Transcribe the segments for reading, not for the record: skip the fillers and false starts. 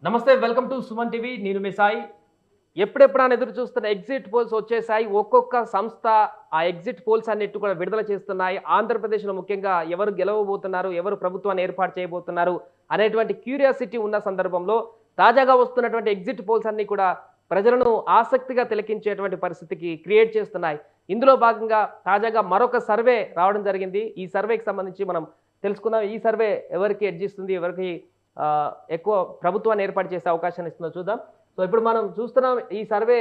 నమస్తే, welcome to Suman TV. నేను మీ సాయి. ఎప్పుడెప్పుడని ఎదురు చూస్తున్న ఎగ్జిట్ పోల్స్ వచ్చేసాయి. ఒక్కొక్క సంస్థ ఆ ఎగ్జిట్ పోల్స్ అన్నిటి కూడా విడుదల చేస్తున్నాయి. ఆంధ్రప్రదేశ్లో ముఖ్యంగా ఎవరు గెలవబోతున్నారు, ఎవరు ప్రభుత్వాన్ని ఏర్పాటు చేయబోతున్నారు అనేటువంటి క్యూరియాసిటీ ఉన్న సందర్భంలో తాజాగా వస్తున్నటువంటి ఎగ్జిట్ పోల్స్ అన్ని కూడా ప్రజలను ఆసక్తిగా తిలకించేటువంటి పరిస్థితికి క్రియేట్ చేస్తున్నాయి. ఇందులో భాగంగా తాజాగా మరొక సర్వే రావడం జరిగింది. ఈ సర్వేకి సంబంధించి మనం తెలుసుకుందాం. ఈ సర్వే ఎవరికి ఎడ్జిస్తుంది, ఎవరికి ఎక్కువ ప్రభుత్వాన్ని ఏర్పాటు చేసే అవకాశాన్ని ఇస్తుందో చూద్దాం. సో ఇప్పుడు మనం చూస్తున్నాం ఈ సర్వే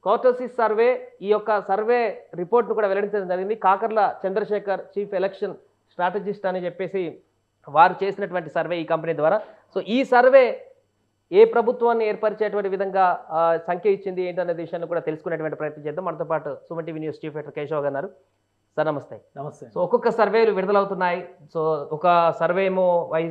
కోర్టసిస్ సర్వే. ఈ యొక్క సర్వే రిపోర్ట్ను కూడా వెల్లడించడం జరిగింది. Kakarla Chandrasekhar chief election strategist అని చెప్పేసి వారు చేసినటువంటి సర్వే ఈ కంపెనీ ద్వారా. సో ఈ సర్వే ఏ ప్రభుత్వాన్ని ఏర్పరిచేటువంటి విధంగా సంఖ్య ఇచ్చింది ఏంటనే విషయాన్ని కూడా తెలుసుకునేటువంటి ప్రయత్నం చేద్దాం. మనతో పాటు Suman TV news chief editor Keshav గారు. సార్ నమస్తే. నమస్తే. సో ఒక్కొక్క సర్వేలు విడుదలవుతున్నాయి. సో ఒక సర్వే ఏమో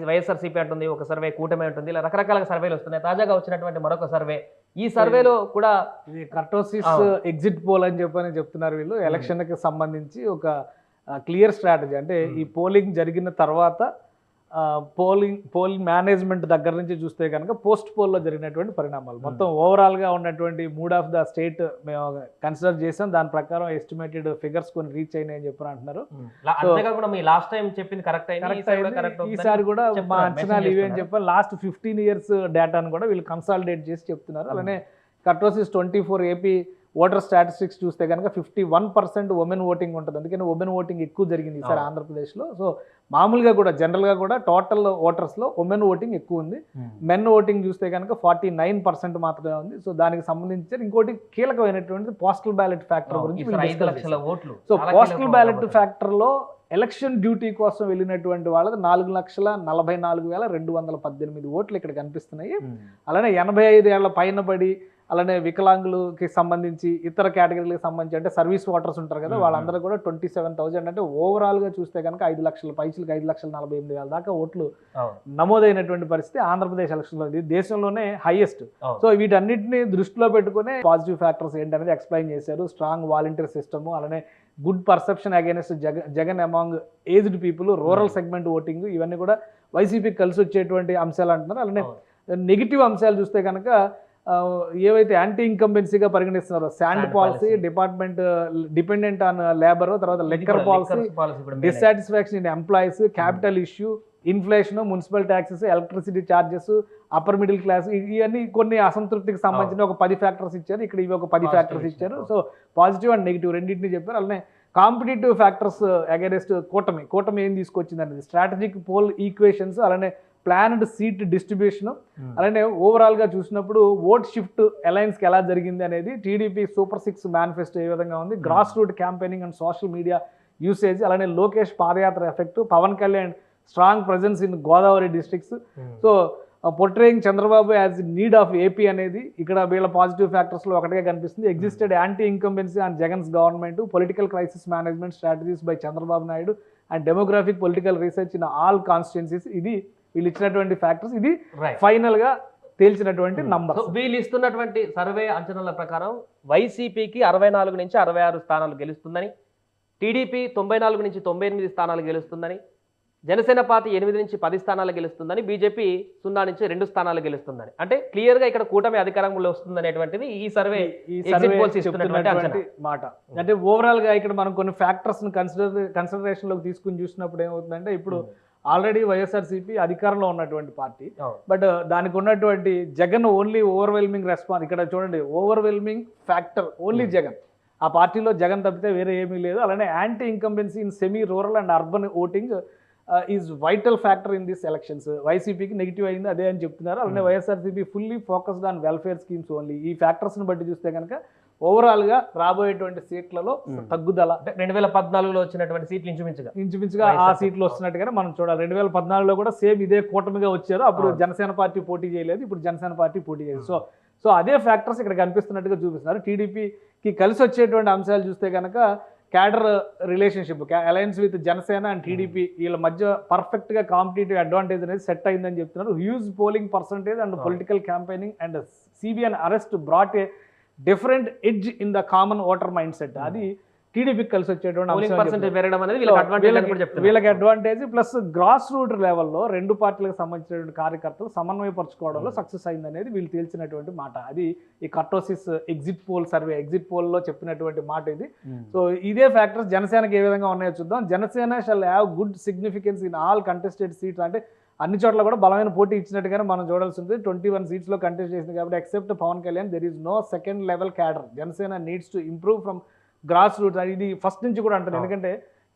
వైఎస్ఆర్సీపీ అంటుంది, ఒక సర్వే కూటమి ఉంటుంది, ఇలా రకరకాల సర్వేలు వస్తున్నాయి. తాజాగా వచ్చినటువంటి మరొక సర్వే, ఈ సర్వేలో కూడా ఇది కర్టోసిస్ ఎగ్జిట్ పోల్ అని చెప్తున్నారు వీళ్ళు. ఎలక్షన్ కి సంబంధించి ఒక క్లియర్ స్ట్రాటజీ, అంటే ఈ పోలింగ్ జరిగిన తర్వాత పోల్ మేనేజ్మెంట్ దగ్గర నుంచి చూస్తే కనుక పోస్ట్ పోల్లో జరిగినటువంటి పరిణామాలు మొత్తం ఓవరాల్ గా ఉన్నటువంటి మూడ్ ఆఫ్ ద స్టేట్ మేము కన్సిడర్ చేసాం. దాని ప్రకారం ఎస్టిమేటెడ్ ఫిగర్స్ కొన్ని రీచ్ అయినాయని చెప్పి అంటున్నారు. ఈసారి కూడా మా అంచనాలు ఇవే అని చెప్పి లాస్ట్ 15 years డేటాను కూడా వీళ్ళు కన్సాలిడేట్ చేసి చెప్తున్నారు. అలానే కర్టోసిస్ 24 ఏపీ ఓటర్ స్టాటిస్టిక్స్ చూస్తే కనుక 51% ఉమెన్ ఓటింగ్ ఉంటుంది. అందుకని ఉమెన్ ఓటింగ్ ఎక్కువ జరిగింది ఈసారి ఆంధ్రప్రదేశ్లో. సో మామూలుగా కూడా జనరల్గా కూడా టోటల్ ఓటర్స్లో ఉమెన్ ఓటింగ్ ఎక్కువ ఉంది. మెన్ ఓటింగ్ చూస్తే కనుక 49% మాత్రమే ఉంది. సో దానికి సంబంధించి ఇంకోటి కీలకమైనటువంటి పోస్టల్ బ్యాలెట్ ఫ్యాక్టర్ గురించి. సో పోస్టల్ బ్యాలెట్ ఫ్యాక్టర్లో ఎలక్షన్ డ్యూటీ కోసం వెళ్ళినటువంటి వాళ్ళకి 4,44,218 ఓట్లు ఇక్కడ కనిపిస్తున్నాయి. అలానే 85 ఏళ్ల పైన పడి, అలానే వికలాంగులకి సంబంధించి ఇతర కేటగిరీలకు సంబంధించి అంటే సర్వీస్ ఓటర్స్ ఉంటారు కదా, వాళ్ళందరూ కూడా 27,000, అంటే ఓవరాల్గా చూస్తే కనుక 5 లక్షల పైచులకు 5,48,000 దాకా ఓట్లు నమోదైనటువంటి పరిస్థితి ఆంధ్రప్రదేశ్ ఎలక్షన్లో. ఇది దేశంలోనే హైయెస్ట్. సో వీటన్నిటిని దృష్టిలో పెట్టుకునే పాజిటివ్ ఫ్యాక్టర్స్ ఏంటనేది ఎక్స్ప్లెయిన్ చేశారు. స్ట్రాంగ్ వాలంటీర్ సిస్టమ్, అలానే good perception against Jagan among aged people, rural segment voting, ఇవన్నీ కూడా వైసీపీకి కలిసి వచ్చేటువంటి అంశాలు అంటున్నారు. అలానే నెగిటివ్ అంశాలు చూస్తే కనుక ఏవైతే యాంటీ ఇన్కంబెన్సీగా పరిగణిస్తున్నారో sand policy, dependent on labour, తర్వాత liquor policy, dissatisfaction in employees, capital issue, inflation, municipal taxes, electricity charges, upper middle class, ఇవన్నీ కొన్ని అసంతృప్తికి సంబంధించిన ఒక 10 ఫ్యాక్టర్స్ ఇచ్చారు. ఇక్కడ ఇవి ఒక 10 ఫ్యాక్టర్స్ ఇచ్చారు. సో పాజిటివ్ అండ్ నెగిటివ్ రెండింటిని చెప్పారు. అలానే కాంపిటేటివ్ ఫ్యాక్టర్స్ అగైనెస్ట్ కూటమి ఏం తీసుకొచ్చింది అనేది, స్ట్రాటజిక్ పోల్ ఈక్వేషన్స్, అలానే ప్లాన్డ్ సీట్ డిస్ట్రిబ్యూషన్, అలానే ఓవరాల్గా చూసినప్పుడు ఓట్ షిఫ్ట్ అలయన్స్కి ఎలా జరిగింది అనేది, టీడీపీ సూపర్ 6 మేనిఫెస్టో ఏ విధంగా ఉంది, grass root campaigning and social media usage, అలానే Lokesh padayatra effect, Pawan Kalyan strong presence in Godavari districts, so portraying Chandrababu as need of AP అనేది ఇక్కడ వీళ్ళ పాజిటివ్ ఫ్యాక్టర్స్లో ఒకటిగా కనిపిస్తుంది. Existed anti incumbency on Jagan's government, political crisis management strategies by Chandrababu Naidu, and demographic political research in all constituencies. ఇది వీళ్ళు ఇచ్చినటువంటి ఫ్యాక్టర్స్, ఇది ఫైనల్ గా తేల్చినటువంటి నంబర్. వీళ్ళు ఇస్తున్నటువంటి సర్వే అంచనాల ప్రకారం వైసీపీకి 64 నుంచి 66 స్థానాలు గెలుస్తుందని, టీడీపీ 94 నుంచి 98 స్థానాలు గెలుస్తుందని, జనసేన పార్టీ 8 నుంచి 10 స్థానాలు గెలుస్తుందని, బీజేపీ 0 నుంచి 2 స్థానాలు గెలుస్తుందని. అంటే క్లియర్ గా ఇక్కడ కూటమి అధికారంలో వస్తుంది అనేటువంటిది ఈ సర్వే మాట. అంటే ఓవరాల్ గా ఇక్కడ మనం కొన్ని ఫ్యాక్టర్స్ కన్సిడరేషన్ లోకి తీసుకుని చూసినప్పుడు ఏమవుతుందంటే, ఇప్పుడు ఆల్రెడీ వైఎస్ఆర్సీపీ అధికారంలో ఉన్నటువంటి పార్టీ, బట్ దానికి ఉన్నటువంటి జగన్ ఓన్లీ ఓవర్వెల్మింగ్ రెస్పాన్స్. ఇక్కడ చూడండి, ఓవర్వెల్మింగ్ ఫ్యాక్టర్ ఓన్లీ జగన్. ఆ పార్టీలో జగన్ తప్పితే వేరే ఏమీ లేదు. అలానే anti incumbency in semi rural and urban voting is vital factor in this elections. వైసీపీకి నెగిటివ్ అయింది అదే అని చెప్తున్నారు. అలానే YSRCP fully focused on welfare schemes only. ఈ ఫ్యాక్టర్స్ని బట్టి చూస్తే కనుక ఓవరాల్ గా రాబోయేటువంటి సీట్లలో తగ్గుదల, 2014లో వచ్చినటువంటి సీట్లు ఇంచుమించుగా ఆ సీట్లు వస్తున్నట్టుగానే మనం చూడాలి. 2014లో కూడా సేమ్ ఇదే కూటమిగా వచ్చారు. అప్పుడు జనసేన పార్టీ పోటీ చేయలేదు, ఇప్పుడు జనసేన పార్టీ పోటీ చేయలేదు. సో అదే ఫ్యాక్టర్స్ ఇక్కడ కనిపిస్తున్నట్టుగా చూపిస్తున్నారు. టీడీపీకి కలిసి వచ్చేటువంటి అంశాలు చూస్తే కనుక cadre relationship, alliance with Janasena and TDP, వీళ్ళ మధ్య పర్ఫెక్ట్ గా కాంపిటేటివ్ అడ్వాంటేజ్ అనేది సెట్ అయిందని చెప్తున్నారు. Huge polling percentage and political campaigning and CBN arrest brought a different edge in the common voter mind set. అది టీడీపీకి కలిసి వచ్చేటువంటి పోలింగ్ అంశం పర్సెంటేజ్ పెరగడం అనేది వీళ్ళకి అడ్వాంటేజ్ అని కూడా చెప్తున్నారు. వీళ్ళకి అడ్వాంటేజ్ ప్లస్ గ్రాస్ రూట్ లెవెల్లో రెండు పార్టీలకు సంబంధించినటువంటి కార్యకర్తలు సమన్వయపరచుకోవడంలో సక్సెస్ అయిందనేది వీళ్ళు తేల్చినటువంటి మాట. అది ఈ కర్టోసిస్ ఎగ్జిట్ పోల్ సర్వే, ఎగ్జిట్ పోల్లో చెప్పినటువంటి మాట ఇది. సో ఇదే ఫ్యాక్టర్స్ జనసేనకి ఏ విధంగా ఉన్నాయో చూద్దాం. Janasena shall have good significance in all contested seats, అంటే అన్ని చోట్ల కూడా బలమైన పోటీ ఇచ్చినట్టుగానే మనం చూడాల్సి ఉంటుంది. 21 సీట్స్లో కంటెస్ట్ చేసింది కాబట్టి except Pawan Kalyan there is no second level cadre. Janasena needs to improve from grass roots. ఇది ఫస్ట్ నుంచి కూడా అంటారు, ఎందుకంటే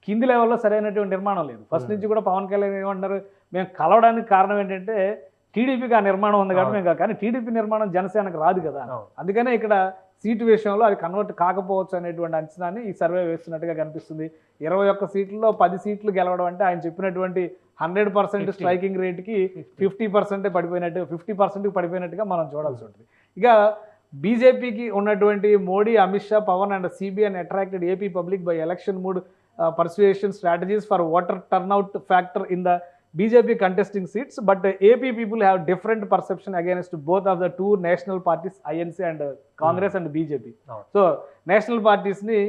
కింది లెవెల్లో సరైనటువంటి నిర్మాణం లేదు. ఫస్ట్ నుంచి కూడా పవన్ కళ్యాణ్ ఏమంటారు, మేము కలవడానికి కారణం ఏంటంటే టీడీపీకి ఆ నిర్మాణం ఉంది కాబట్టి మేము, కానీ టీడీపీ నిర్మాణం జనసేనకు రాదు కదా. అందుకనే ఇక్కడ సీటు విషయంలో అది కన్వర్ట్ కాకపోవచ్చు అనేటువంటి అంచనాన్ని ఈ సర్వే వేస్తున్నట్టుగా కనిపిస్తుంది. 21 సీట్లలో 10 సీట్లు గెలవడం అంటే ఆయన చెప్పినటువంటి 100% స్ట్రైకింగ్ రేట్కి 50% పడిపోయినట్టు, 50% పడిపోయినట్టుగా మనం చూడాల్సి ఉంటుంది. ఇక బీజేపీకి ఉన్నటువంటి Modi, Amit Shah, Pawan and CBN attracted AP public by election mood persuasion strategies for voter turnout factor in the BJP contesting seats, but AP people have different perception against both of the two national parties, INC and Congress and BJP. So national parties ni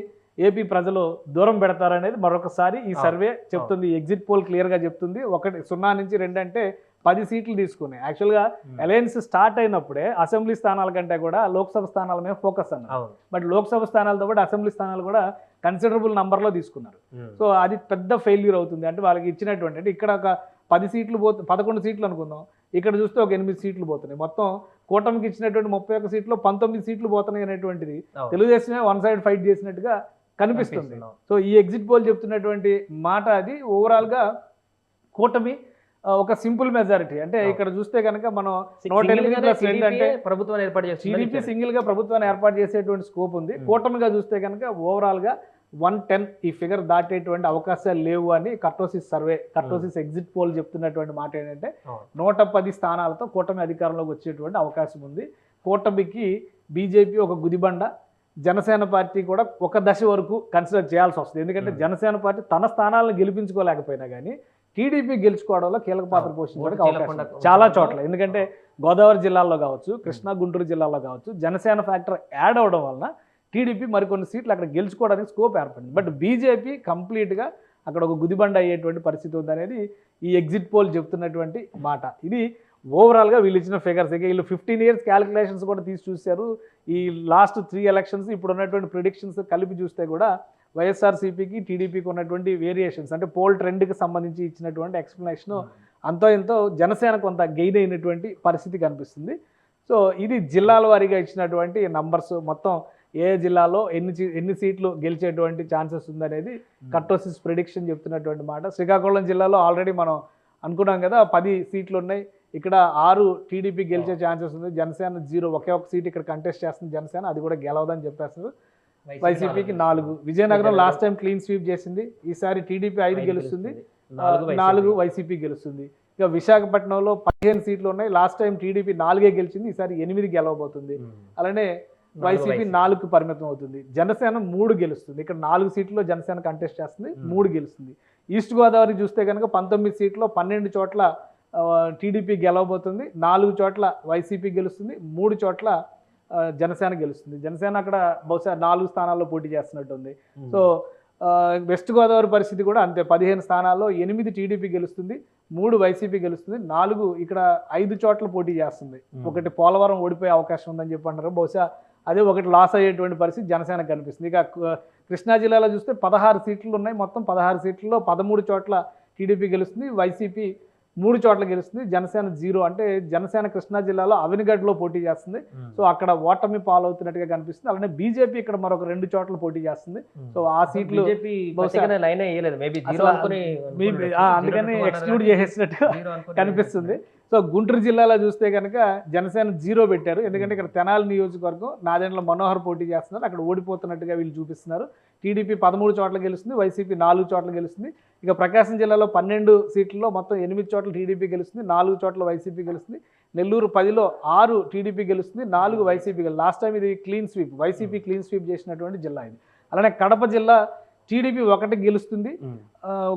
AP ప్రజలు దూరం పెడతారనేది మరొకసారి ఈ survey చెప్తుంది. Exit poll క్లియర్గా చెప్తుంది. 0 నుంచి 2 అంటే 10 సీట్లు తీసుకున్నాయి. యాక్చువల్గా అలయన్స్ స్టార్ట్ అయినప్పుడే అసెంబ్లీ స్థానాల కంటే కూడా లోక్సభ స్థానాల మీద ఫోకస్ అన్నారు. బట్ లోక్సభ స్థానాలతో పాటు అసెంబ్లీ స్థానాలు కూడా కన్సిడరబుల్ నంబర్లో తీసుకున్నారు. సో అది పెద్ద ఫెయిల్యూర్ అవుతుంది. అంటే వాళ్ళకి ఇచ్చినటువంటి, అంటే ఇక్కడ ఒక 10 సీట్లు 11 సీట్లు అనుకుందాం, ఇక్కడ చూస్తే ఒక 8 సీట్లు పోతున్నాయి. మొత్తం కూటమికి ఇచ్చినటువంటి 31 సీట్లో 19 సీట్లు పోతున్నాయి అనేటువంటిది తెలుగుదేశమే వన్ సైడ్ ఫైట్ చేసినట్టుగా కనిపిస్తుంది. సో ఈ ఎగ్జిట్ పోల్ చెప్తున్నటువంటి మాట అది. ఓవరాల్గా కూటమి ఒక సింపుల్ మెజారిటీ, అంటే ఇక్కడ చూస్తే కనుక మనం 108+2 అంటే ప్రభుత్వాన్ని ఏర్పాటు చేసి టీడీపీ సింగిల్గా ప్రభుత్వాన్ని ఏర్పాటు చేసేటువంటి స్కోప్ ఉంది. కూటమిగా చూస్తే కనుక ఓవరాల్గా 110 ఈ ఫిగర్ దాటేటువంటి అవకాశాలు లేవు అని కర్టోసిస్ సర్వే, కర్టోసిస్ ఎగ్జిట్ పోల్ చెప్తున్నటువంటి మాట ఏంటంటే 110 స్థానాలతో కూటమి అధికారంలోకి వచ్చేటువంటి అవకాశం ఉంది. కూటమికి బీజేపీ ఒక గుదిబండ, జనసేన పార్టీ కూడా ఒక దశ వరకు కన్సిడర్ చేయాల్సి వస్తుంది. ఎందుకంటే జనసేన పార్టీ తన స్థానాలను గెలిపించుకోలేకపోయినా కానీ టీడీపీ గెలుచుకోవడంలో కీలక పాత్ర పోషించడానికి అవకాశం చాలా చోట్ల. ఎందుకంటే గోదావరి జిల్లాల్లో కావచ్చు, కృష్ణా గుంటూరు జిల్లాలో కావచ్చు, జనసేన ఫ్యాక్టర్ యాడ్ అవడం వలన టీడీపీ మరికొన్ని సీట్లు అక్కడ గెలుచుకోవడానికి స్కోప్ ఏర్పడింది. బట్ బీజేపీ కంప్లీట్గా అక్కడ ఒక గుదిబండ అయ్యేటువంటి పరిస్థితి ఉందనేది ఈ ఎగ్జిట్ పోల్ చెప్తున్నటువంటి మాట. ఇది ఓవరాల్గా వీళ్ళు ఇచ్చిన ఫిగర్స్. ఇక వీళ్ళు 15 years క్యాలిక్యులేషన్స్ కూడా తీసి చూశారు. ఈ లాస్ట్ 3 ఎలక్షన్స్ ఇప్పుడు ఉన్నటువంటి ప్రిడిక్షన్స్ కలిపి చూస్తే కూడా వైఎస్ఆర్సీపీకి టీడీపీకి ఉన్నటువంటి వేరియేషన్స్, అంటే పోల్ ట్రెండ్కి సంబంధించి ఇచ్చినటువంటి ఎక్స్ప్లెనేషన్ అంతో ఎంతో జనసేన కొంత గెయిన్ అయినటువంటి పరిస్థితి కనిపిస్తుంది. సో ఇది జిల్లాల వారీగా ఇచ్చినటువంటి నంబర్స్. మొత్తం ఏ జిల్లాలో ఎన్ని సీట్లు గెలిచేటువంటి ఛాన్సెస్ ఉందనేది కర్టోసిస్ ప్రిడిక్షన్ చెప్తున్నటువంటి మాట. శ్రీకాకుళం జిల్లాలో ఆల్రెడీ మనం అనుకున్నాం కదా, 10 సీట్లు ఉన్నాయి. ఇక్కడ 6 టీడీపీ గెలిచే ఛాన్సెస్ ఉంది. జనసేన 0, ఒకే ఒక సీట్ ఇక్కడ కంటెస్ట్ చేస్తుంది జనసేన, అది కూడా గెలవదని చెప్పేస్తారు. వైసీపీకి 4. Vizianagaram last time clean sweep చేసింది, ఈసారి టీడీపీ 5 గెలుస్తుంది, 4 వైసీపీ గెలుస్తుంది. ఇక విశాఖపట్నంలో 15 సీట్లు ఉన్నాయి. లాస్ట్ టైం టీడీపీ 4 గెలిచింది, ఈసారి 8 గెలవబోతుంది. అలానే వైసీపీ 4కు పరిమితం అవుతుంది. జనసేన 3 గెలుస్తుంది. ఇక్కడ 4 సీట్లలో జనసేన కంటెస్ట్ చేస్తుంది, 3 గెలుస్తుంది. ఈస్ట్ గోదావరి చూస్తే కనుక 19 సీట్లో 12 చోట్ల టీడీపీ గెలవబోతుంది, 4 చోట్ల వైసీపీ గెలుస్తుంది, 3 చోట్ల జనసేన గెలుస్తుంది. జనసేన అక్కడ బహుశా 4 స్థానాల్లో పోటీ చేస్తున్నట్టుంది. సో వెస్ట్ గోదావరి పరిస్థితి కూడా అంతే. 15 స్థానాల్లో 8 టీడీపీ గెలుస్తుంది, 3 వైసీపీ గెలుస్తుంది, 4 ఇక్కడ 5 చోట్ల పోటీ చేస్తుంది. ఒకటి పోలవరం ఓడిపోయే అవకాశం ఉందని చెప్పి అంటారు. బహుశా అదే ఒకటి లాస్ అయ్యేటువంటి పరిస్థితి జనసేన కనిపిస్తుంది. ఇక కృష్ణా జిల్లాలో చూస్తే 16 సీట్లు ఉన్నాయి. మొత్తం 16 సీట్లలో 13 చోట్ల టీడీపీ గెలుస్తుంది, వైసీపీ 3 చోట్ల గెలుస్తుంది, జనసేన 0. అంటే జనసేన కృష్ణా జిల్లాలో అవినిగడ్లో పోటీ చేస్తుంది. సో అక్కడ ఓటమి పాలవుతున్నట్టుగా కనిపిస్తుంది. అలానే బీజేపీ ఇక్కడ మరొక 2 చోట్ల పోటీ చేస్తుంది. సో ఆ సీట్లు అందుకని ఎక్స్క్లూడ్ చేసేసినట్టుగా కనిపిస్తుంది. సో గుంటూరు జిల్లాలో చూస్తే కనుక జనసేన 0 పెట్టారు. ఎందుకంటే ఇక్కడ తెనాలి నియోజకవర్గం నాదెండ్ల మనోహర్ పోటీ చేస్తున్నారు, అక్కడ ఓడిపోతున్నట్టుగా వీళ్ళు చూపిస్తున్నారు. టీడీపీ 13 చోట్ల గెలుస్తుంది, వైసీపీ 4 చోట్ల గెలుస్తుంది. ఇక ప్రకాశం జిల్లాలో 12 సీట్లలో మొత్తం 8 చోట్ల టీడీపీ గెలుస్తుంది, 4 చోట్ల వైసీపీ గెలుస్తుంది. నెల్లూరు 10లో 6 టీడీపీ గెలుస్తుంది, 4 వైసీపీ గెలుస్తుంది. లాస్ట్ టైం ఇది clean sweep, YCP clean sweep చేసినటువంటి జిల్లా ఇది. అలానే కడప జిల్లా టీడీపీ 1 గెలుస్తుంది,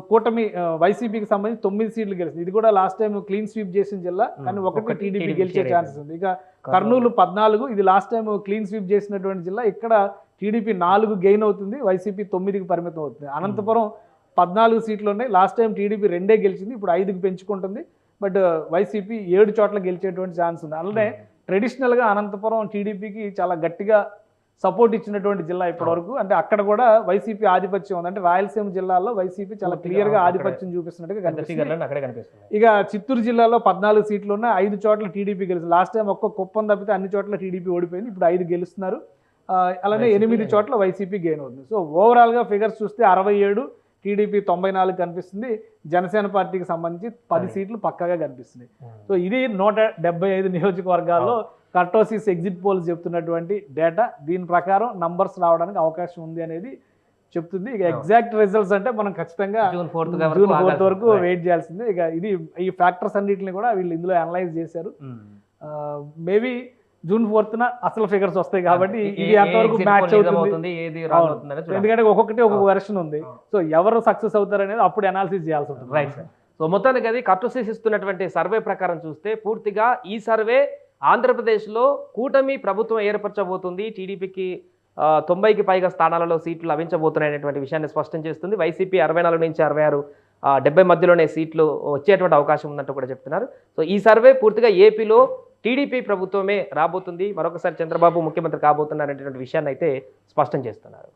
కూటమి వైసీపీకి సంబంధించి 9 సీట్లు గెలుస్తుంది. ఇది కూడా లాస్ట్ టైం క్లీన్ స్వీప్ చేసిన జిల్లా, కానీ 1 టీడీపీ గెలిచే ఛాన్సెస్ ఉంది. ఇక కర్నూలు 14, ఇది లాస్ట్ టైం క్లీన్ స్వీప్ చేసినటువంటి జిల్లా, ఇక్కడ టీడీపీ 4 గెయిన్ అవుతుంది, వైసీపీ 9కి పరిమితం అవుతుంది. అనంతపురం 14 సీట్లు ఉన్నాయి. లాస్ట్ టైం టీడీపీ 2 గెలిచింది, ఇప్పుడు 5కి పెంచుకుంటుంది. బట్ వైసీపీ 7 చోట్ల గెలిచేటువంటి ఛాన్స్ ఉంది. అలానే ట్రెడిషనల్గా అనంతపురం టీడీపీకి చాలా గట్టిగా సపోర్ట్ ఇచ్చినటువంటి జిల్లా ఇప్పటివరకు. అంటే అక్కడ కూడా వైసీపీ ఆధిపత్యం ఉంది. అంటే రాయలసీమ జిల్లాలో వైసీపీ చాలా క్లియర్గా ఆధిపత్యం చూపిస్తున్నట్టుగా కనిపిస్తుంది. ఇక చిత్తూరు జిల్లాలో 14 సీట్లు ఉన్నాయి, 5 చోట్ల టీడీపీ గెలిచింది. లాస్ట్ టైం ఒక్క కుప్పం తప్పితే అన్ని చోట్ల టీడీపీ ఓడిపోయింది, ఇప్పుడు 5 గెలుస్తున్నారు. అలానే 8 చోట్ల వైసీపీ గెయిన్ అవుతుంది. సో ఓవరాల్గా ఫిగర్స్ చూస్తే 67, టీడీపీ 94 కనిపిస్తుంది. జనసేన పార్టీకి సంబంధించి 10 సీట్లు పక్కాగా కనిపిస్తుంది. సో ఇది 175 నియోజకవర్గాల్లో కర్టోసిస్ ఎగ్జిట్ పోల్స్ చెప్తున్నటువంటి డేటా. దీని ప్రకారం నంబర్స్ రావడానికి అవకాశం ఉంది అనేది చెప్తుంది. ఇక ఎగ్జాక్ట్ రిజల్ట్స్ అంటే మనం ఖచ్చితంగా జూన్ 4th వరకు వెయిట్ చేయాల్సిందే. ఇక ఇది ఈ ఫ్యాక్టర్స్ అన్నిటిని కూడా వీళ్ళు ఇందులో అనలైజ్ చేశారు. మేబీ జూన్ 4th అసలు ఫిగర్స్ వస్తాయి కాబట్టి ఇది ఎంతవరకు మ్యాచ్ అవుతుంది, ఎందుకంటే ఒక్కొక్కటి ఒక్కొక్క వెర్షన్ ఉంది. సో ఎవరు సక్సెస్ అవుతారు అనేది అప్పుడు అనాలిసిస్ చేయాల్సి ఉంటుంది. Right sir. సో మొత్తానికి అది కర్టోసిస్ ఇస్తున్నటువంటి సర్వే ప్రకారం చూస్తే పూర్తిగా ఈ సర్వే ఆంధ్రప్రదేశ్లో కూటమి ప్రభుత్వం ఏర్పరచబోతుంది, టీడీపీకి 90కి పైగా స్థానాలలో సీట్లు లభించబోతున్నాయనేటువంటి విషయాన్ని స్పష్టం చేస్తుంది. వైసీపీ 64 నుంచి 66, 70 మధ్యలోనే సీట్లు వచ్చేటువంటి అవకాశం ఉన్నట్టు కూడా చెప్తున్నారు. సో ఈ సర్వే పూర్తిగా ఏపీలో టీడీపీ ప్రభుత్వమే రాబోతుంది, మరొకసారి చంద్రబాబు ముఖ్యమంత్రి కాబోతున్నారనేటువంటి విషయాన్ని అయితే స్పష్టం చేస్తున్నారు.